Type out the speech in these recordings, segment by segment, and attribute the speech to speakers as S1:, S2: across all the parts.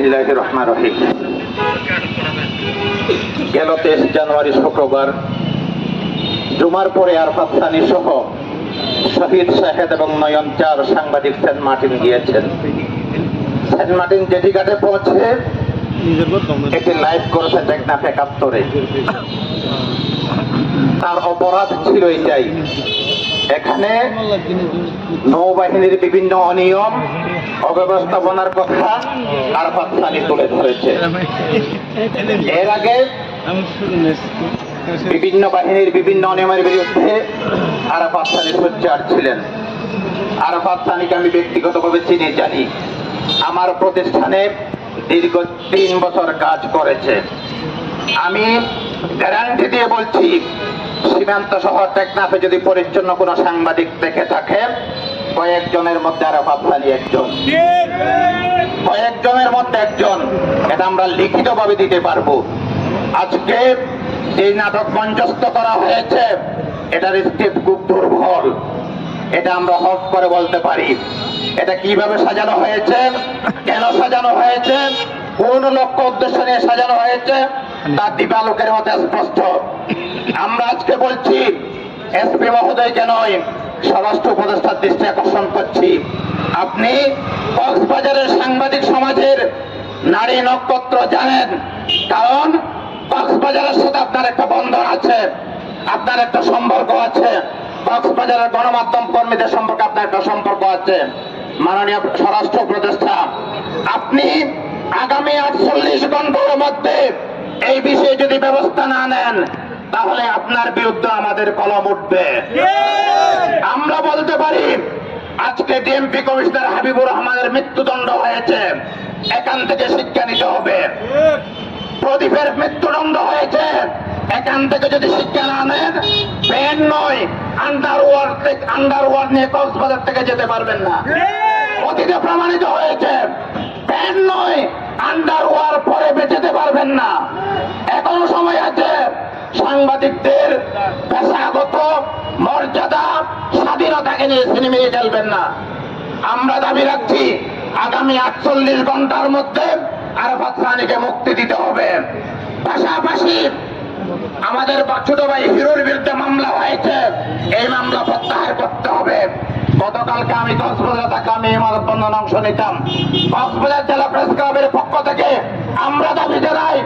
S1: বিসমিল্লাহির রহমানির রহিম। গেল 23 জানুয়ারি শুক্রবার জুমার পরে আরাফাত সানি সহ শহীদ শাহেদ এবং নয়ন চার সাংবাদিক সেন্ট মার্টিন গিয়েছেন। সেন্ট মার্টিন জেটি ঘাটে পৌঁছে একটি লাইভ করেছে টেকনাফ ৭১-এ। তার অপরাধ ছিল এটাই, এখানে নৌবাহিনীর বিভিন্ন অনিয়ম অব্যবস্থাপনার কথা আরাফাত সানি তুলে ধরেছে। এর আগে বিভিন্ন বাহিনীর বিভিন্ন অনিয়মের বিরুদ্ধে আরাফাত সানি সোচ্চার ছিলেন। আরাফাত সানিকে আমি ব্যক্তিগতভাবে চিনি, জানি। আমার প্রতিষ্ঠানে দীর্ঘ ৩ বছর কাজ করেছে। আমি গ্যারান্টি দিয়ে বলছি, সীমান্ত শহর টেকনাফে যদি পরিচ্ছন্ন কোনো সাংবাদিক দেখে থাকে, কয়েকজনের মধ্যে আরাফাত সানি একজন, কয়েকজনের মধ্যে একজন। এটা আমরা লিখিতভাবে দিতে পারবো। আজকে যে নাটক মঞ্চস্থ করা হয়েছে, এটার স্ক্রিপ্ট খুব দুর্বল, এটা আমরা হক করে বলতে পারি। এটা কিভাবে সাজানো হয়েছে, কেন সাজানো হয়েছে, কোন লক্ষ্য উদ্দেশ্য নিয়ে সাজানো হয়েছে, তা দিবালোকের মতো স্পষ্ট। আমরা আজকে বলছি, এসপি মহোদয়কে নয়, স্বরাষ্ট্র উপদেষ্টার দৃষ্টি আকর্ষণ করছি। আপনি কক্সবাজারের সাংবাদিক সমাজের নারী নক্ষত্র জানেন, কারণ কক্সবাজারের সাথে আপনার একটা বন্ধন আছে, আপনার একটা সম্পর্ক আছে। কক্সবাজারের গণমাধ্যম কর্মীদের সম্পর্কে আপনার একটা সম্পর্ক আছে। মাননীয় স্বরাষ্ট্র উপদেষ্টা, আপনি আগামী 48 ঘন্টার মধ্যে এই বিষয়ে যদি ব্যবস্থা না নেন, তাহলে আপনার বিরুদ্ধে আমাদের কলম উঠবে। আমরা বলতে পারি, আজকে ডিএমপি কমিশনার হাবিবুর রহমানের মৃত্যুদণ্ড হয়েছে, এখান থেকে শিক্ষা নিতে হবে। প্রদীপের মৃত্যুদণ্ড হয়েছে, এখান থেকে যদি শিক্ষা না নেন, ব্যান নয়, আন্ডারওয়ার্ল্ড নিয়ে কক্সবাজার থেকে যেতে পারবেন না। অতীতে প্রমাণিত হয়েছে, ব্যান নয়, আন্ডারওয়ার্ল্ড পরে যেতে পারবেন না। এখনো সময় আছে। সাংবাদিকদের পেশাগত মর্যাদা, স্বাধীনতাকে নিয়ে সিনেমিয়ে খেলবেন না। আমরা দাবি রাখছি, আগামী 48 ঘন্টার মধ্যে আরাফাত সানিকে মুক্তি দিতে হবে। পাশাপাশি আমাদের ছোট ভাই হিরোর বিরুদ্ধে মামলা হয়েছে, এই মামলা প্রত্যাহার করতে হবে। গতকালকে আমি কক্সবাজার থাকলাম, এই মানববন্ধনে অংশ নিতাম। কক্সবাজার জেলা প্রেস ক্লাবের পক্ষ থেকে আমরা দাবি জানাই,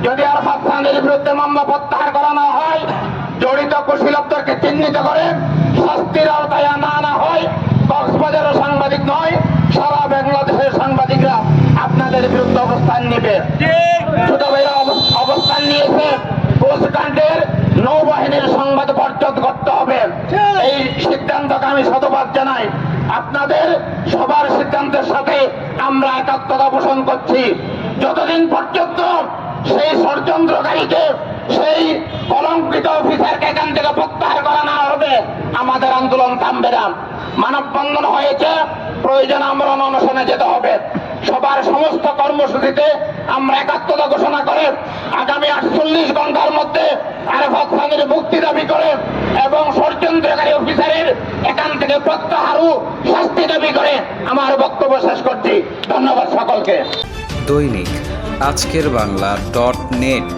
S1: যদি আরাফাত সানির বিরুদ্ধে মামলা প্রত্যাহার করা না হয়, জড়িত কুশীলবদেরকে চিহ্নিত করে শাস্তির আওতায় আনা হয়, কক্সবাজারের সাংবাদিক নয়, সারা বাংলাদেশের সাংবাদিকরা আপনাদের বিরুদ্ধে অবস্থান নেবে। ছোট ভাইরা অবস্থান নিয়েছে, কোস্টগার্ডের নৌবাহিনীর সংবাদ বর্জন করতে হবে। এই সিদ্ধান্তকে আমি শতভাগ জানাই। আপনাদের সবার সিদ্ধান্তের সাথে আমরা একাত্মতা পোষণ করছি। যতদিন পর্যন্ত সেই ষড়যন্ত্রকারীকে, সেই কলঙ্কিত অফিসারকে এখান থেকে প্রত্যাহার করা না হবে, আমাদের আন্দোলন থামবে না। মানববন্ধন হয়েছে, প্রয়োজন আমরা অনশনে যেতে হবে। সবার সমস্ত কর্মসূচিতে আমরা একাত্মতা ঘোষণা করে আগামী 48 ঘন্টার মধ্যে আরাফাত সানির মুক্তি দাবি করে এবং ষড়যন্ত্রকারী অফিসারের এখান থেকে প্রত্যাহার ও শাস্তি দাবি করে আমার বক্তব্য শেষ করছি। ধন্যবাদ সকলকে।
S2: দৈনিক আজকের বাংলা .net